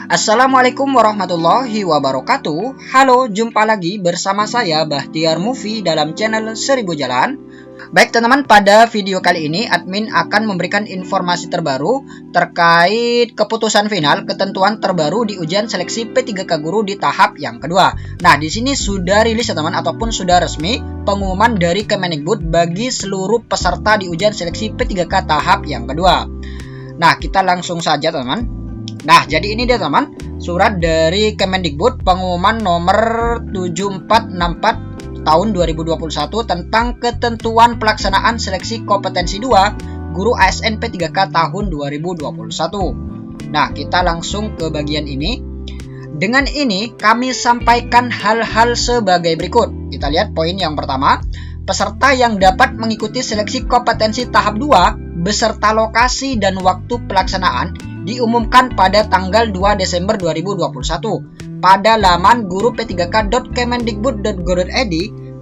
Assalamualaikum warahmatullahi wabarakatuh. Halo, jumpa lagi bersama saya Bahtiar Movie dalam channel 1000 Jalan. Baik teman-teman, pada video kali ini admin akan memberikan informasi terbaru terkait keputusan final ketentuan terbaru di ujian seleksi P3K Guru di tahap yang kedua. Nah, di sini sudah rilis teman-teman ataupun sudah resmi pengumuman dari Kemendikbud bagi seluruh peserta di ujian seleksi P3K tahap yang kedua. Nah, kita langsung saja teman-teman. Nah, jadi ini dia teman, surat dari Kemendikbud pengumuman nomor 7464 tahun 2021 tentang ketentuan pelaksanaan seleksi kompetensi 2 guru ASN P3K tahun 2021. Nah, kita langsung ke bagian ini. Dengan ini kami sampaikan hal-hal sebagai berikut. Kita lihat poin yang pertama, peserta yang dapat mengikuti seleksi kompetensi tahap 2 beserta lokasi dan waktu pelaksanaan diumumkan pada tanggal 2 Desember 2021 pada laman guru-p3k.kemendikbud.go.id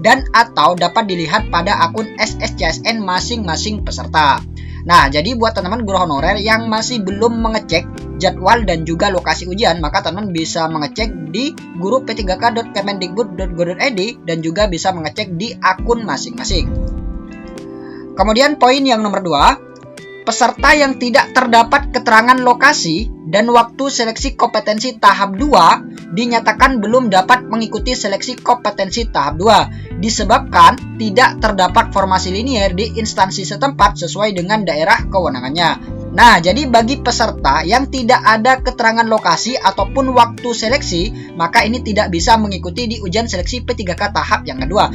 dan atau dapat dilihat pada akun SSCSN masing-masing peserta. Nah, jadi buat teman-teman guru honorer yang masih belum mengecek jadwal dan juga lokasi ujian, maka teman-teman bisa mengecek di guru-p3k.kemendikbud.go.id dan juga bisa mengecek di akun masing-masing. Kemudian poin yang nomor 2, peserta yang tidak terdapat keterangan lokasi dan waktu seleksi kompetensi tahap 2 dinyatakan belum dapat mengikuti seleksi kompetensi tahap 2 disebabkan tidak terdapat formasi linier di instansi setempat sesuai dengan daerah kewenangannya. Nah, jadi bagi peserta yang tidak ada keterangan lokasi ataupun waktu seleksi, maka ini tidak bisa mengikuti di ujian seleksi P3K tahap yang kedua.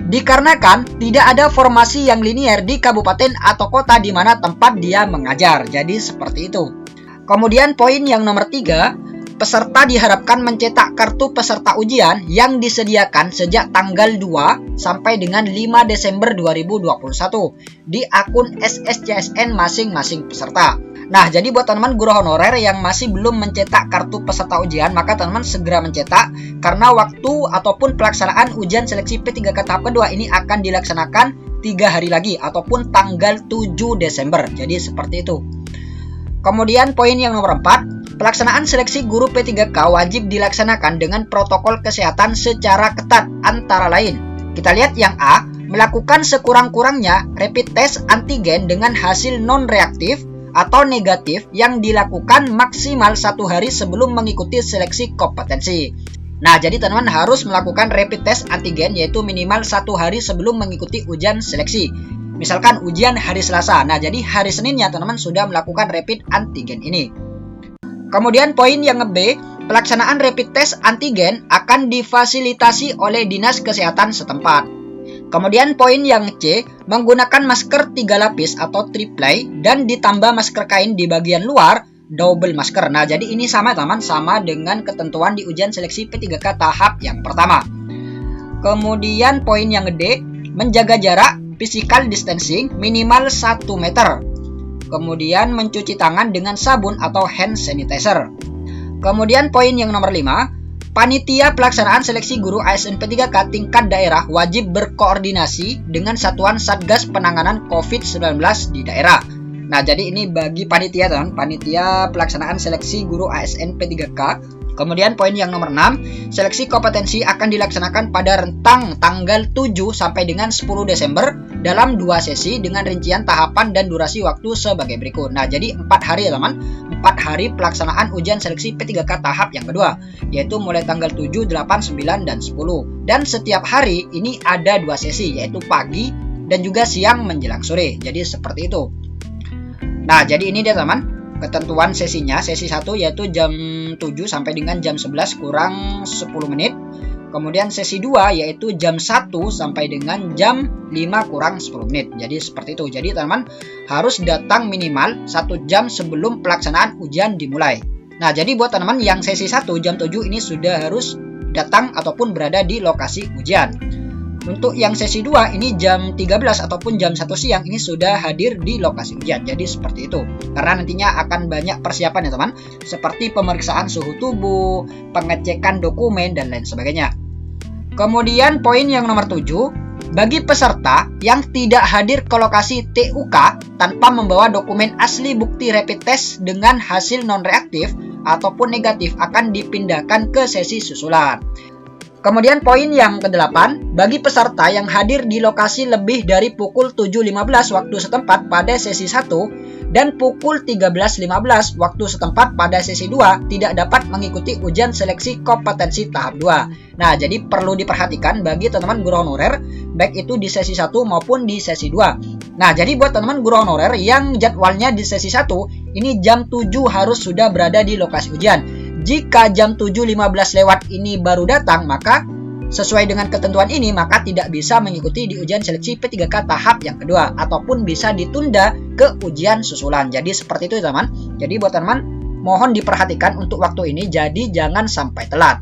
Dikarenakan tidak ada formasi yang linier di kabupaten atau kota di mana tempat dia mengajar. Jadi seperti itu. Kemudian poin yang nomor 3, peserta diharapkan mencetak kartu peserta ujian yang disediakan sejak tanggal 2 sampai dengan 5 Desember 2021 di akun SSCSN masing-masing peserta. Nah, jadi buat teman-teman guru honorer yang masih belum mencetak kartu peserta ujian, maka teman-teman segera mencetak karena waktu ataupun pelaksanaan ujian seleksi P3K tahap kedua ini akan dilaksanakan 3 hari lagi ataupun tanggal 7 Desember. Jadi seperti itu. Kemudian poin yang nomor 4, pelaksanaan seleksi guru P3K wajib dilaksanakan dengan protokol kesehatan secara ketat antara lain. Kita lihat yang A, melakukan sekurang-kurangnya rapid test antigen dengan hasil non-reaktif atau negatif yang dilakukan maksimal 1 hari sebelum mengikuti seleksi kompetensi. Nah, jadi teman-teman harus melakukan rapid test antigen yaitu minimal 1 hari sebelum mengikuti ujian seleksi. Misalkan ujian hari Selasa, nah jadi hari Seninnya teman-teman sudah melakukan rapid antigen ini. Kemudian poin yang B, pelaksanaan rapid test antigen akan difasilitasi oleh Dinas Kesehatan setempat. Kemudian poin yang C, menggunakan masker 3 lapis atau triplay dan ditambah masker kain di bagian luar, double masker. Nah, jadi ini sama teman, sama dengan ketentuan di ujian seleksi P3K tahap yang pertama. Kemudian poin yang D, menjaga jarak physical distancing minimal 1 meter. Kemudian mencuci tangan dengan sabun atau hand sanitizer. Kemudian poin yang nomor 5, panitia pelaksanaan seleksi guru ASN P3K tingkat daerah wajib berkoordinasi dengan Satuan Satgas Penanganan COVID-19 di daerah. Nah, jadi ini bagi panitia teman, panitia pelaksanaan seleksi guru ASN P3K. Kemudian poin yang nomor 6, seleksi kompetensi akan dilaksanakan pada rentang tanggal 7 sampai dengan 10 Desember dalam 2 sesi dengan rincian tahapan dan durasi waktu sebagai berikut. Nah, jadi 4 hari ya teman, 4 hari pelaksanaan ujian seleksi P3K tahap yang kedua, yaitu mulai tanggal 7, 8, 9, dan 10. Dan setiap hari ini ada 2 sesi, yaitu pagi dan juga siang menjelang sore. Jadi seperti itu. Nah, jadi ini dia teman, ketentuan sesinya. Sesi 1 yaitu jam 7 sampai dengan jam 11 kurang 10 menit. Kemudian sesi 2 yaitu jam 1 sampai dengan jam 5 kurang 10 menit. Jadi seperti itu. Jadi teman-teman harus datang minimal 1 jam sebelum pelaksanaan ujian dimulai. Nah, jadi buat teman-teman yang sesi 1 jam 7 ini sudah harus datang ataupun berada di lokasi ujian. Untuk yang sesi 2 ini jam 13 ataupun jam 1 siang ini sudah hadir di lokasi ujian. Jadi seperti itu. Karena nantinya akan banyak persiapan ya teman, seperti pemeriksaan suhu tubuh, pengecekan dokumen dan lain sebagainya. Kemudian poin yang nomor 7, bagi peserta yang tidak hadir ke lokasi TUK tanpa membawa dokumen asli bukti rapid test dengan hasil non-reaktif ataupun negatif akan dipindahkan ke sesi susulan. Kemudian poin yang ke-8, bagi peserta yang hadir di lokasi lebih dari pukul 7.15 waktu setempat pada sesi 1 dan pukul 13.15 waktu setempat pada sesi 2 tidak dapat mengikuti ujian seleksi kompetensi tahap 2. Nah, jadi perlu diperhatikan bagi teman-teman guru honorer baik itu di sesi 1 maupun di sesi 2. Nah, jadi buat teman-teman guru honorer yang jadwalnya di sesi 1, ini jam 7 harus sudah berada di lokasi ujian. Jika jam 7.15 lewat ini baru datang, maka sesuai dengan ketentuan ini, maka tidak bisa mengikuti di ujian seleksi P3K tahap yang kedua, ataupun bisa ditunda ke ujian susulan. Jadi seperti itu teman. Jadi buat teman, mohon diperhatikan untuk waktu ini, jadi jangan sampai telat.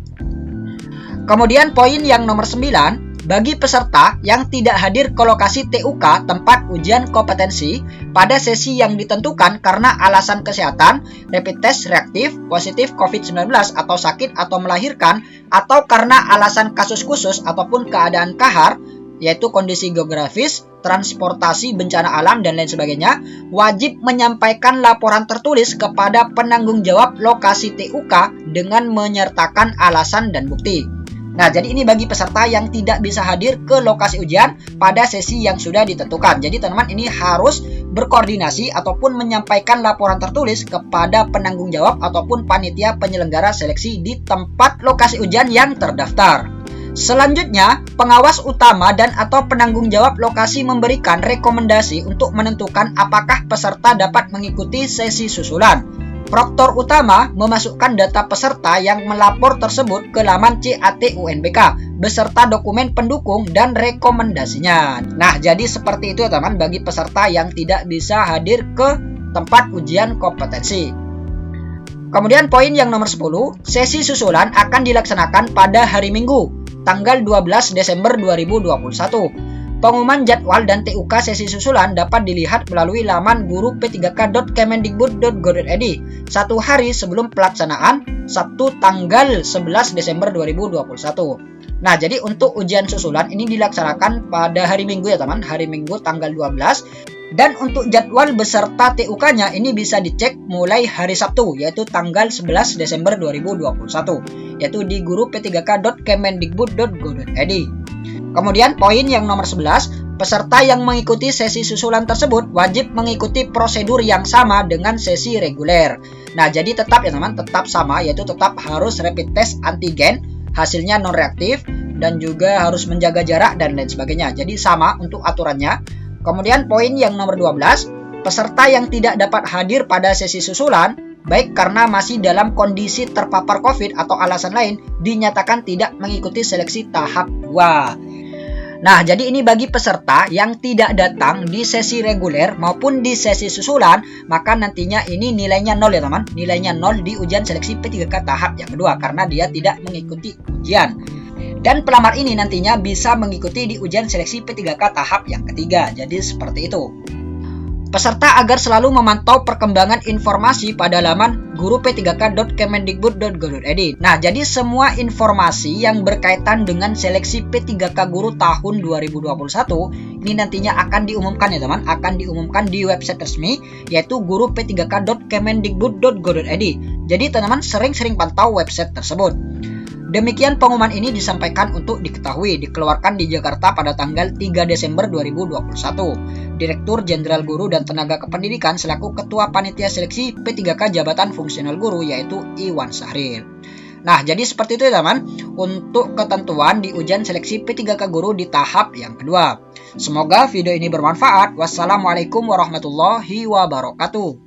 Kemudian poin yang nomor 9, bagi peserta yang tidak hadir ke lokasi TUK tempat ujian kompetensi pada sesi yang ditentukan karena alasan kesehatan, rapid test reaktif, positif COVID-19 atau sakit atau melahirkan, atau karena alasan kasus khusus ataupun keadaan kahar, yaitu kondisi geografis, transportasi, bencana alam, dan lain sebagainya, wajib menyampaikan laporan tertulis kepada penanggung jawab lokasi TUK dengan menyertakan alasan dan bukti. Nah, jadi ini bagi peserta yang tidak bisa hadir ke lokasi ujian pada sesi yang sudah ditentukan. Jadi teman-teman ini harus berkoordinasi ataupun menyampaikan laporan tertulis kepada penanggung jawab ataupun panitia penyelenggara seleksi di tempat lokasi ujian yang terdaftar. Selanjutnya, pengawas utama dan atau penanggung jawab lokasi memberikan rekomendasi untuk menentukan apakah peserta dapat mengikuti sesi susulan. Proktor utama memasukkan data peserta yang melapor tersebut ke laman CAT UNBK beserta dokumen pendukung dan rekomendasinya. Nah, jadi seperti itu teman bagi peserta yang tidak bisa hadir ke tempat ujian kompetensi. Kemudian poin yang nomor 10, sesi susulan akan dilaksanakan pada hari Minggu, tanggal 12 Desember 2021. Pengumuman jadwal dan TUK sesi susulan dapat dilihat melalui laman guru p3k.kemendikbud.go.id satu hari sebelum pelaksanaan, Sabtu tanggal 11 Desember 2021. Nah, jadi untuk ujian susulan ini dilaksanakan pada hari Minggu ya teman, hari Minggu tanggal 12. Dan untuk jadwal beserta TUK-nya ini bisa dicek mulai hari Sabtu, yaitu tanggal 11 Desember 2021, yaitu di guru p3k.kemendikbud.go.id. Kemudian poin yang nomor 11, peserta yang mengikuti sesi susulan tersebut wajib mengikuti prosedur yang sama dengan sesi reguler. Nah, jadi tetap ya teman, tetap sama, yaitu tetap harus rapid test antigen, hasilnya non-reaktif, dan juga harus menjaga jarak dan lain sebagainya. Jadi sama untuk aturannya. Kemudian poin yang nomor 12, peserta yang tidak dapat hadir pada sesi susulan, baik karena masih dalam kondisi terpapar COVID atau alasan lain, dinyatakan tidak mengikuti seleksi tahap 2. Nah, jadi ini bagi peserta yang tidak datang di sesi reguler maupun di sesi susulan, maka nantinya ini nilainya 0 ya teman. Nilainya 0 di ujian seleksi P3K tahap yang kedua karena dia tidak mengikuti ujian. Dan pelamar ini nantinya bisa mengikuti di ujian seleksi P3K tahap yang ketiga. Jadi seperti itu. Peserta agar selalu memantau perkembangan informasi pada laman guru p3k.kemendikbud.go.id. Nah, jadi semua informasi yang berkaitan dengan seleksi P3K guru tahun 2021 ini nantinya akan diumumkan ya teman, akan diumumkan di website resmi yaitu guru p3k.kemendikbud.go.id. Jadi teman-teman sering-sering pantau website tersebut. Demikian pengumuman ini disampaikan untuk diketahui dikeluarkan di Jakarta pada tanggal 3 Desember 2021. Direktur Jenderal Guru dan Tenaga Kependidikan selaku Ketua Panitia Seleksi P3K Jabatan Fungsional Guru yaitu Iwan Sahril. Nah, jadi seperti itu teman untuk ketentuan di ujian seleksi P3K Guru di tahap yang kedua. Semoga video ini bermanfaat. Wassalamualaikum warahmatullahi wabarakatuh.